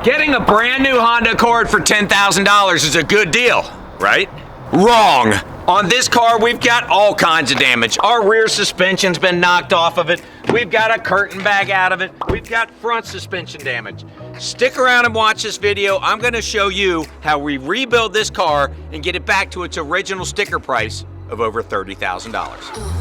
Getting a brand new Honda Accord for $10,000 is a good deal, right? Wrong. On this car, we've got all kinds of damage. Our rear suspension's been knocked off of it. We've got a curtain bag out of it. We've got front suspension damage. Stick around and watch this video. I'm gonna show you how we rebuild this car and get it back to its original sticker price of over $30,000.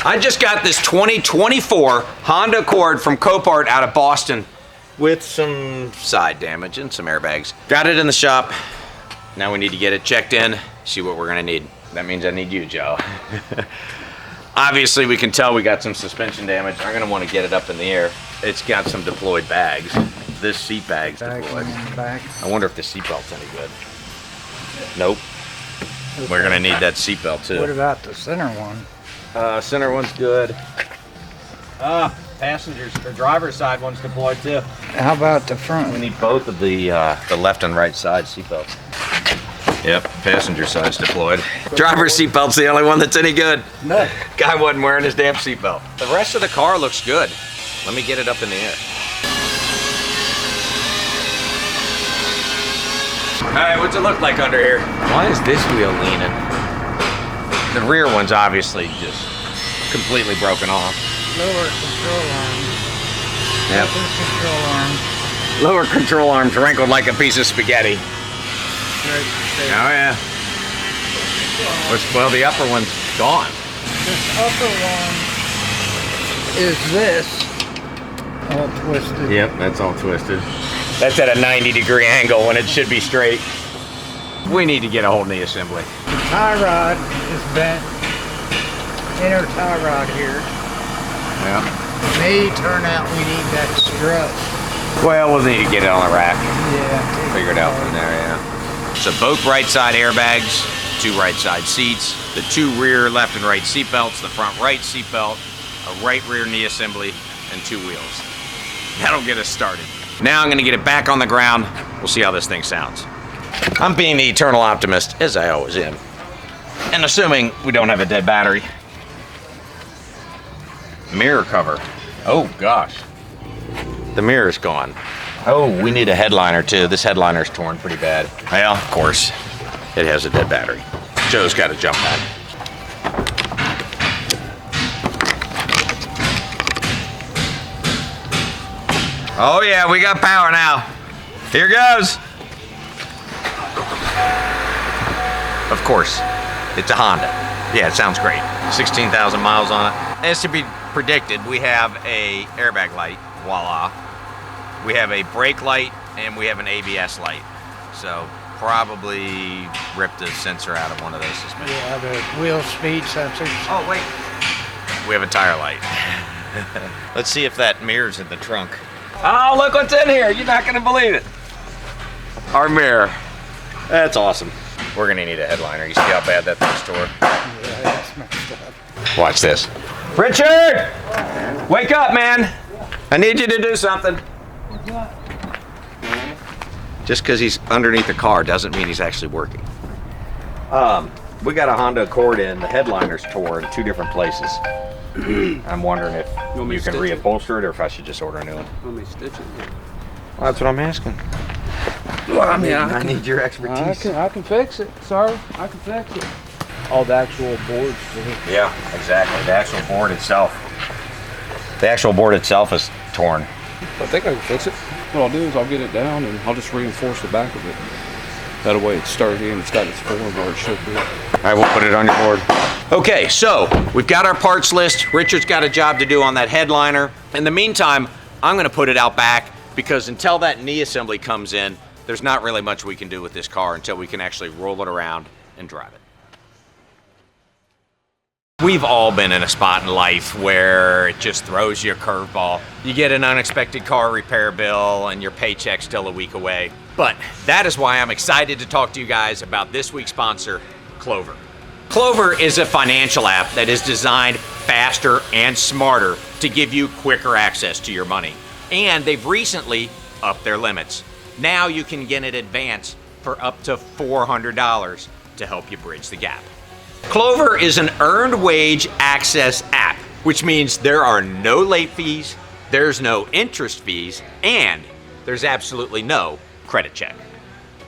I just got this 2024 Honda Accord from Copart out of Boston with some side damage and some airbags. Got it in the shop. Now we need to get it checked in, see what we're gonna need. That means I need you, Joe. Obviously we can tell we got some suspension damage. I'm gonna wanna get it up in the air. It's got some deployed bags. This seat bag's deployed. I wonder if the seatbelt's any good. Nope. We're gonna need that seatbelt too. What about the center one? Center one's good. Passengers or driver's side one's deployed too. How about the front? We need both of the left and right side seatbelts. Yep, passenger side's deployed. Driver's seatbelt's the only one that's any good. No. Guy wasn't wearing his damn seatbelt. The rest of the car looks good. Let me get it up in the air. All right, what's it look like under here? Why is this wheel leaning? The rear one's obviously just completely broken off. Lower control arm. Yep. Upper control arm. Lower control arm's wrinkled like a piece of spaghetti. Right there. Oh yeah. Well, the upper one's gone. This upper one is this. All twisted. Yep, that's all twisted. That's at a 90-degree angle when it should be straight. We need to get a whole knee assembly. The tie rod is bent. Inner tie rod here. Yeah. It may turn out we need that strut. Well, we'll need to get it on a rack. Yeah. Figure it out from there, yeah. So both right side airbags, 2 right side seats, the 2 rear left and right seat belts, the front right seat belt, a right rear knee assembly, and 2 wheels. That'll get us started. Now I'm gonna get it back on the ground. We'll see how this thing sounds. I'm being the eternal optimist, as I always am. And assuming we don't have a dead battery. Mirror cover. Oh gosh. The mirror's gone. Oh, we need a headliner too. This headliner's torn pretty bad. Well, of course, it has a dead battery. Joe's got to jump back. Oh yeah, we got power now. Here goes. Of course, it's a Honda. Yeah, it sounds great. 16,000 miles on it. As to be predicted, we have a airbag light, voila. We have a brake light and we have an ABS light. So probably ripped the sensor out of one of those suspensions. Yeah, the wheel speed sensors. Oh wait, we have a tire light. Let's see if that mirror's in the trunk. Oh, look what's in here. You're not gonna believe it. Our mirror. That's awesome. We're gonna need a headliner. You see how bad that thing's tore? Yeah, that's messed up. Watch this. Richard! Wake up, man. I need you to do something. Just because he's underneath the car doesn't mean he's actually working. We got a Honda Accord in. The headliner's tore in 2 different places. I'm wondering if you can reupholster it or if I should just order a new one. Let me stitch it. Well, that's what I'm asking. Well, I mean, I need your expertise. I can fix it. Sorry, I can fix it. All the actual boards. Yeah, exactly. The actual board itself. The actual board itself is torn. I think I can fix it. What I'll do is I'll get it down and I'll just reinforce the back of it. That way it's sturdy and it's got its form where it should be. All right, we'll put it on your board. Okay, so we've got our parts list. Richard's got a job to do on that headliner. In the meantime, I'm gonna put it out back because until that knee assembly comes in, there's not really much we can do with this car until we can actually roll it around and drive it. We've all been in a spot in life where it just throws you a curveball. You get an unexpected car repair bill and your paycheck's still a week away. But that is why I'm excited to talk to you guys about this week's sponsor, Klover. Klover is a financial app that is designed faster and smarter to give you quicker access to your money. And they've recently upped their limits. Now you can get an advance for up to $400 to help you bridge the gap. Klover is an earned wage access app, which means there are no late fees, there's no interest fees, and there's absolutely no credit check.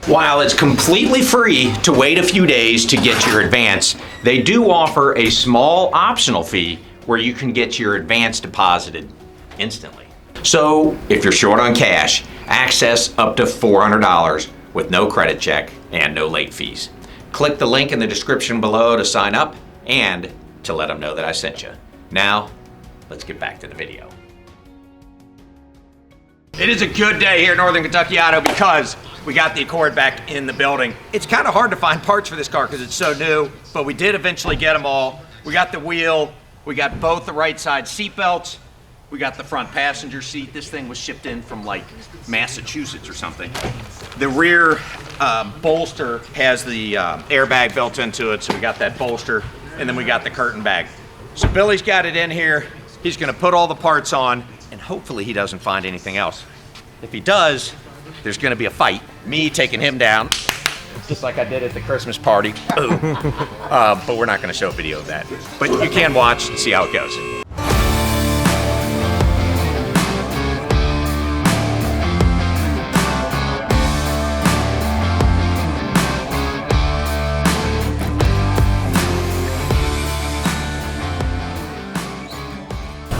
While it's completely free to wait a few days to get your advance, they do offer a small optional fee where you can get your advance deposited instantly. So if you're short on cash, access up to $400 with no credit check and no late fees. Click the link in the description below to sign up and to let them know that I sent you. Now, let's get back to the video. It is a good day here at Northern Kentucky Auto because we got the Accord back in the building. It's kind of hard to find parts for this car because it's so new, but we did eventually get them all. We got the wheel, we got both the right side seat belts, we got the front passenger seat. This thing was shipped in from like Massachusetts or something. The rear bolster has the airbag built into it, so we got that bolster, and then we got the curtain bag. So Billy's got it in here. He's gonna put all the parts on, and hopefully he doesn't find anything else. If he does, there's gonna be a fight. Me taking him down, just like I did at the Christmas party. But we're not gonna show a video of that. But you can watch and see how it goes.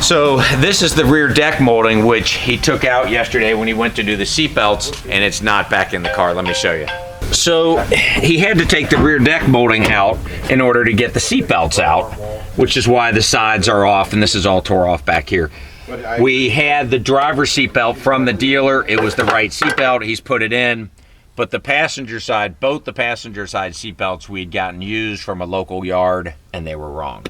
So this is the rear deck molding, which he took out yesterday when he went to do the seat belts, and it's not back in the car. Let me show you. So he had to take the rear deck molding out in order to get the seat belts out, which is why the sides are off, and this is all tore off back here. We had the driver's seat belt from the dealer. It was the right seat belt. He's put it in, but the passenger side, both the passenger side seat belts we'd gotten used from a local yard, and they were wrong.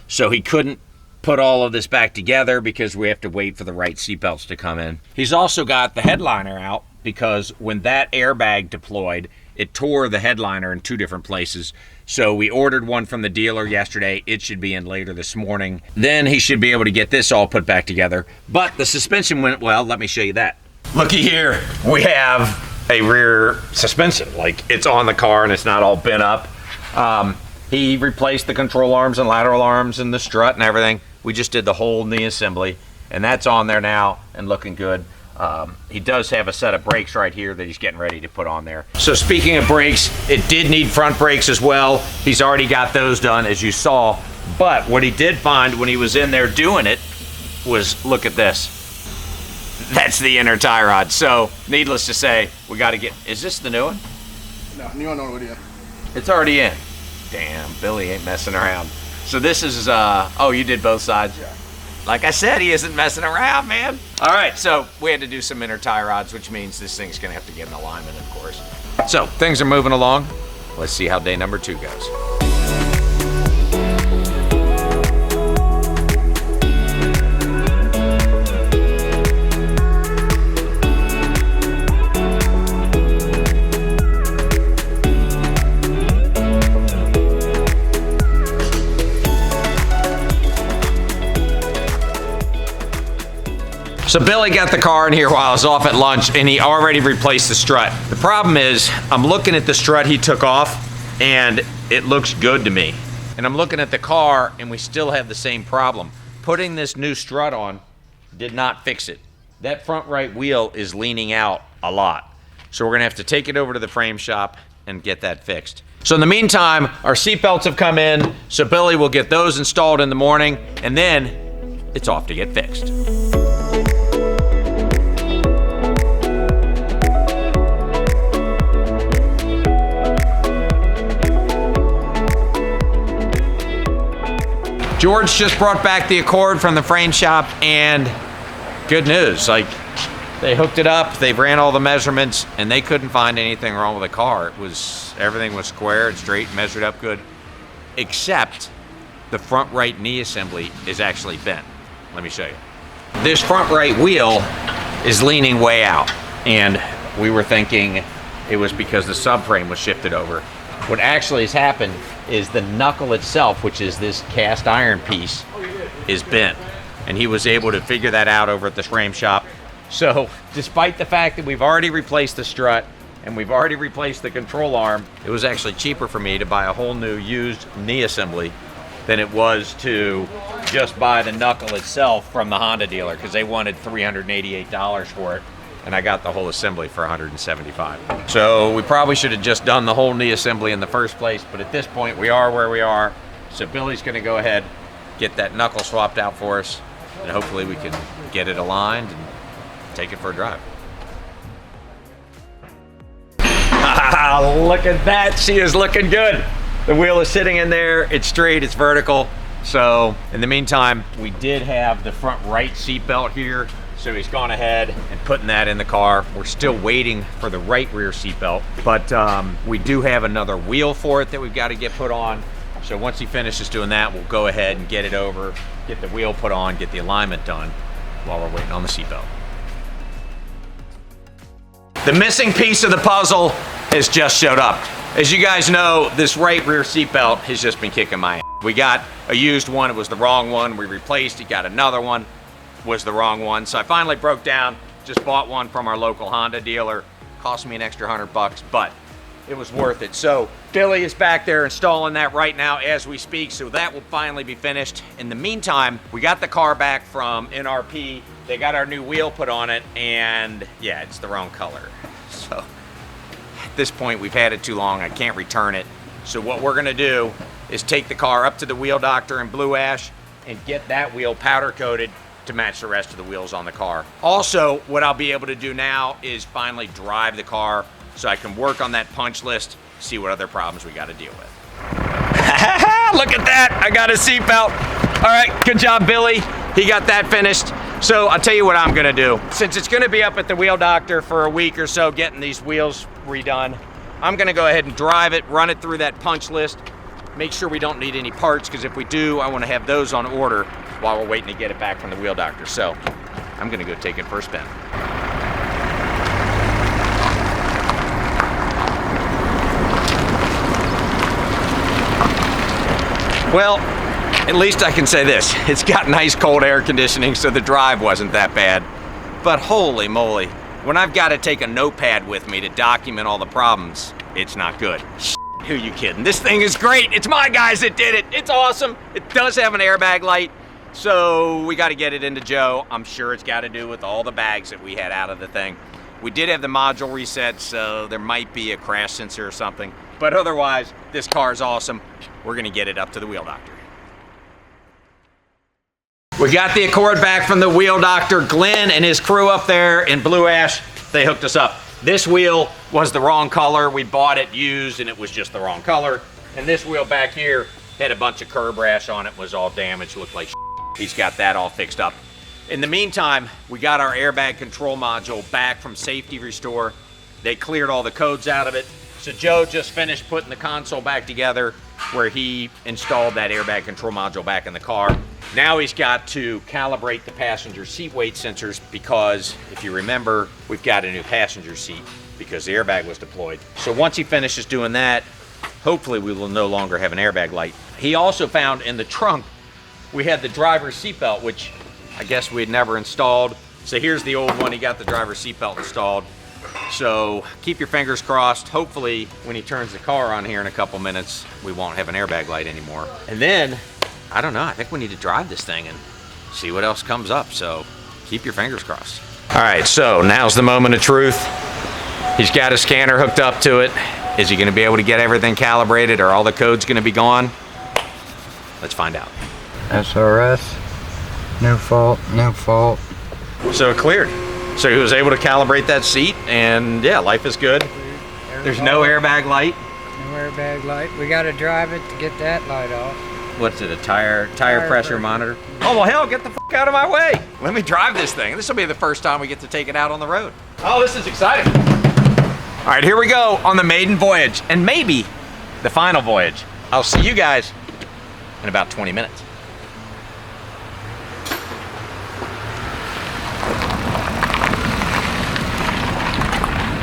So he couldn't put all of this back together because we have to wait for the right seatbelts to come in. He's also got the headliner out because when that airbag deployed, it tore the headliner in two different places. So we ordered one from the dealer yesterday. It should be in later this morning. Then he should be able to get this all put back together. But the suspension went well. Let me show you that. Looky here. We have a rear suspension. Like, it's on the car and it's not all bent up. He replaced the control arms and lateral arms and the strut and everything. We just did the whole knee assembly, and that's on there now and looking good. He does have a set of brakes right here that he's getting ready to put on there. So speaking of brakes, it did need front brakes as well. He's already got those done, as you saw. But what he did find when he was in there doing it was, look at this. That's the inner tie rod. So needless to say, we got to get, is this the new one? No, new one already. It's already in. Damn, Billy ain't messing around. So this is, oh, you did both sides? Yeah. Like I said, he isn't messing around, man. All right, so we had to do some inner tie rods, which means this thing's gonna have to get in alignment, of course. So things are moving along. Let's see how day number 2 goes. So Billy got the car in here while I was off at lunch, and he already replaced the strut. The problem is, I'm looking at the strut he took off, and it looks good to me. And I'm looking at the car, and we still have the same problem. Putting this new strut on did not fix it. That front right wheel is leaning out a lot. So we're gonna have to take it over to the frame shop and get that fixed. So in the meantime, our seat belts have come in, so Billy will get those installed in the morning, and then it's off to get fixed. George just brought back the Accord from the frame shop, and good news, like, they hooked it up, they ran all the measurements, and they couldn't find anything wrong with the car. Everything was square and straight, measured up good, except the front right knee assembly is actually bent. Let me show you. This front right wheel is leaning way out, and we were thinking it was because the subframe was shifted over. What actually has happened is the knuckle itself, which is this cast iron piece, is bent. And he was able to figure that out over at the frame shop. So despite the fact that we've already replaced the strut and we've already replaced the control arm, it was actually cheaper for me to buy a whole new used knee assembly than it was to just buy the knuckle itself from the Honda dealer, because they wanted $388 for it, and I got the whole assembly for $175. So we probably should have just done the whole knee assembly in the first place, but at this point we are where we are. So Billy's gonna go ahead, get that knuckle swapped out for us, and hopefully we can get it aligned and take it for a drive. Look at that, she is looking good. The wheel is sitting in there, it's straight, it's vertical. So in the meantime, we did have the front right seat belt here, so he's gone ahead and putting that in the car. We're still waiting for the right rear seat belt, but we do have another wheel for it that we've got to get put on. So once he finishes doing that, we'll go ahead and get it over, get the wheel put on, get the alignment done while we're waiting on the seat belt. The missing piece of the puzzle has just showed up. As you guys know, this right rear seat belt has just been kicking my ass. We got a used one, it was the wrong one. We replaced it, got another one, was the wrong one. So I finally broke down, just bought one from our local Honda dealer. Cost me an extra $100, but it was worth it. So Billy is back there installing that right now as we speak, so that will finally be finished. In the meantime, we got the car back from NRP. They got our new wheel put on it, and yeah, it's the wrong color. So at this point, we've had it too long, I can't return it. So what we're gonna do is take the car up to the wheel doctor in Blue Ash and get that wheel powder coated to match the rest of the wheels on the car. Also, what I'll be able to do now is finally drive the car so I can work on that punch list, see what other problems we got to deal with. Look at that, I got a seatbelt. All right, good job, Billy. He got that finished. So I'll tell you what I'm gonna do. Since it's gonna be up at the wheel doctor for a week or so getting these wheels redone, I'm gonna go ahead and drive it, run it through that punch list, make sure we don't need any parts, because if we do, I wanna have those on order while we're waiting to get it back from the wheel doctor. So I'm gonna go take it for a spin. Well, at least I can say this. It's got nice cold air conditioning, so the drive wasn't that bad. But holy moly, when I've got to take a notepad with me to document all the problems, it's not good. Who you kidding? This thing is great. It's my guys that did it. It's awesome. It does have an airbag light, so we got to get it into Joe. I'm sure it's got to do with all the bags that we had out of the thing. We did have the module reset, so there might be a crash sensor or something. But otherwise, this car is awesome. We're gonna get it up to the wheel doctor. We got the Accord back from the wheel doctor. Glenn and his crew up there in Blue Ash, they hooked us up. This wheel was the wrong color. We bought it used and it was just the wrong color. And this wheel back here had a bunch of curb rash on it, was all damaged, looked like shit. He's got that all fixed up. In the meantime, we got our airbag control module back from Safety Restore. They cleared all the codes out of it. So Joe just finished putting the console back together where he installed that airbag control module back in the car. Now he's got to calibrate the passenger seat weight sensors, because if you remember, we've got a new passenger seat because the airbag was deployed. So once he finishes doing that, hopefully we will no longer have an airbag light. He also found in the trunk, we had the driver's seatbelt, which I guess we had never installed. So here's the old one. He got the driver's seatbelt installed. So keep your fingers crossed. Hopefully when he turns the car on here in a couple minutes, we won't have an airbag light anymore. And then, I don't know, I think we need to drive this thing and see what else comes up. So keep your fingers crossed. All right, so now's the moment of truth. He's got a scanner hooked up to it. Is he gonna be able to get everything calibrated? Are all the codes gonna be gone? Let's find out. SRS, no fault, no fault. So it cleared. So he was able to calibrate that seat, and yeah, life is good. There's no airbag light. No airbag light. We got to drive it to get that light off. What's it, a tire pressure monitor? Oh, well, hell, get the f out of my way. Let me drive this thing. This will be the first time we get to take it out on the road. Oh, this is exciting. All right, here we go on the maiden voyage, and maybe the final voyage. I'll see you guys in about 20 minutes.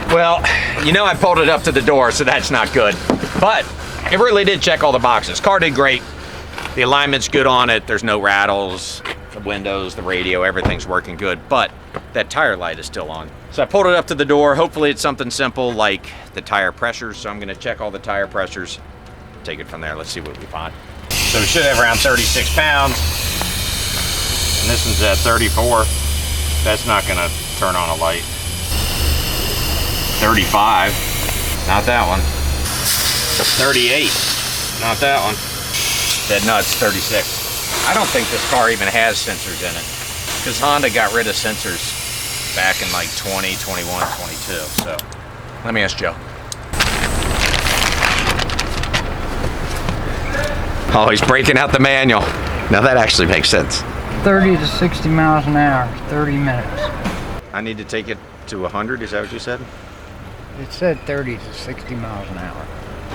Well, you know I pulled it up to the door, so that's not good. But it really did check all the boxes. Car did great. The alignment's good on it. There's no rattles. The windows, the radio, everything's working good, but that tire light is still on. So I pulled it up to the door. Hopefully it's something simple like the tire pressures. So I'm gonna check all the tire pressures, take it from there. Let's see what we find. So we should have around 36 pounds. And this one's at 34. That's not gonna turn on a light. 35, not that one. 38, not that one. Dead nuts, 36. I don't think this car even has sensors in it, because Honda got rid of sensors back in like 20, 21, 22. So let me ask Joe. Oh, he's breaking out the manual. Now that actually makes sense. 30 to 60 miles an hour, 30 minutes. I need to take it to 100, is that what you said? It said 30 to 60 miles an hour.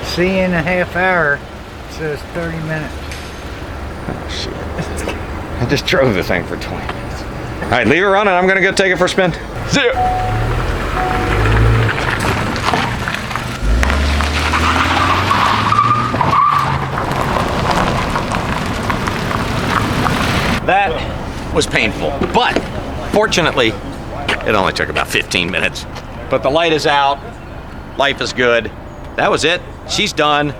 See, in a half hour, it says 30 minutes. Oh, shit. I just drove the thing for 20 minutes. All right, leave it running. I'm gonna go take it for a spin. See ya. That was painful, but fortunately, it only took about 15 minutes. But the light is out, life is good. That was it, she's done.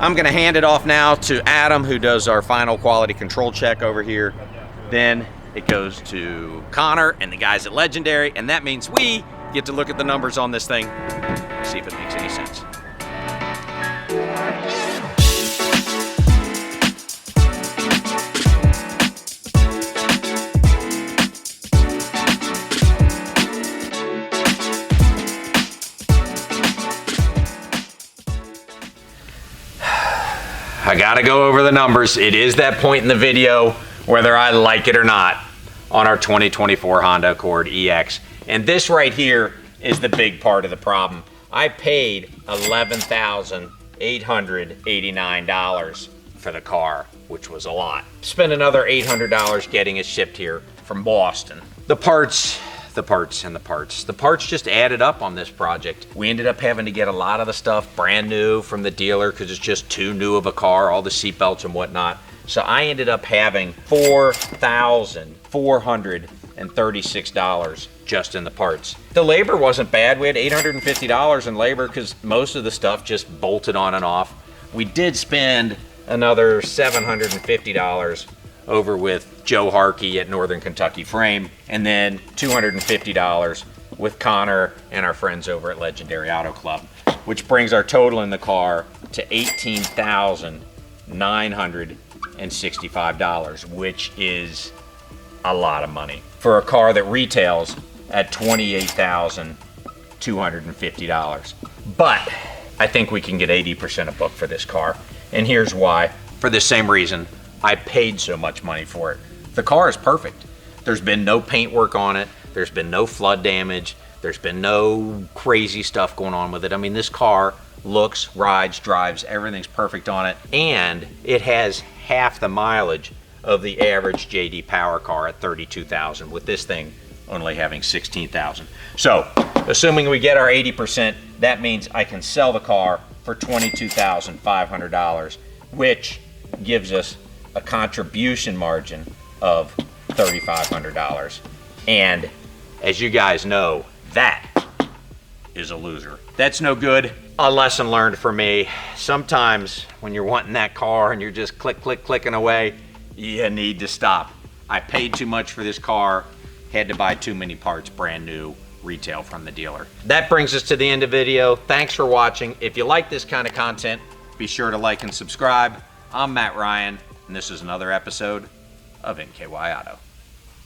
I'm gonna hand it off now to Adam, who does our final quality control check over here. Then it goes to Connor and the guys at Legendary, and that means we get to look at the numbers on this thing, see if it makes any sense. I gotta go over the numbers. It is that point in the video, whether I like it or not, on our 2024 Honda Accord EX. And this right here is the big part of the problem. I paid $11,889 for the car, which was a lot. Spent another $800 getting it shipped here from Boston. The parts just added up on this project. We ended up having to get a lot of the stuff brand new from the dealer because it's just too new of a car, all the seatbelts and whatnot. So I ended up having $4,436 just in the parts. The labor wasn't bad. We had $850 in labor because most of the stuff just bolted on and off. We did spend another $750 over with Joe Harkey at Northern Kentucky Frame, and then $250 with Connor and our friends over at Legendary Auto Club, which brings our total in the car to $18,965, which is a lot of money for a car that retails at $28,250. But I think we can get 80% a book for this car, and here's why. For the same reason I paid so much money for it. The car is perfect. There's been no paint work on it. There's been no flood damage. There's been no crazy stuff going on with it. I mean, this car looks, rides, drives, everything's perfect on it. And it has half the mileage of the average JD Power car at 32,000, with this thing only having 16,000. So, assuming we get our 80%, that means I can sell the car for $22,500, which gives us a contribution margin of $3,500. And as you guys know, that is a loser. That's no good. A lesson learned for me. Sometimes when you're wanting that car and you're just clicking away, you need to stop. I paid too much for this car, had to buy too many parts brand new retail from the dealer. That brings us to the end of the video. Thanks for watching. If you like this kind of content, be sure to like and subscribe. I'm Matt Ryan, and this is another episode of NKY Auto.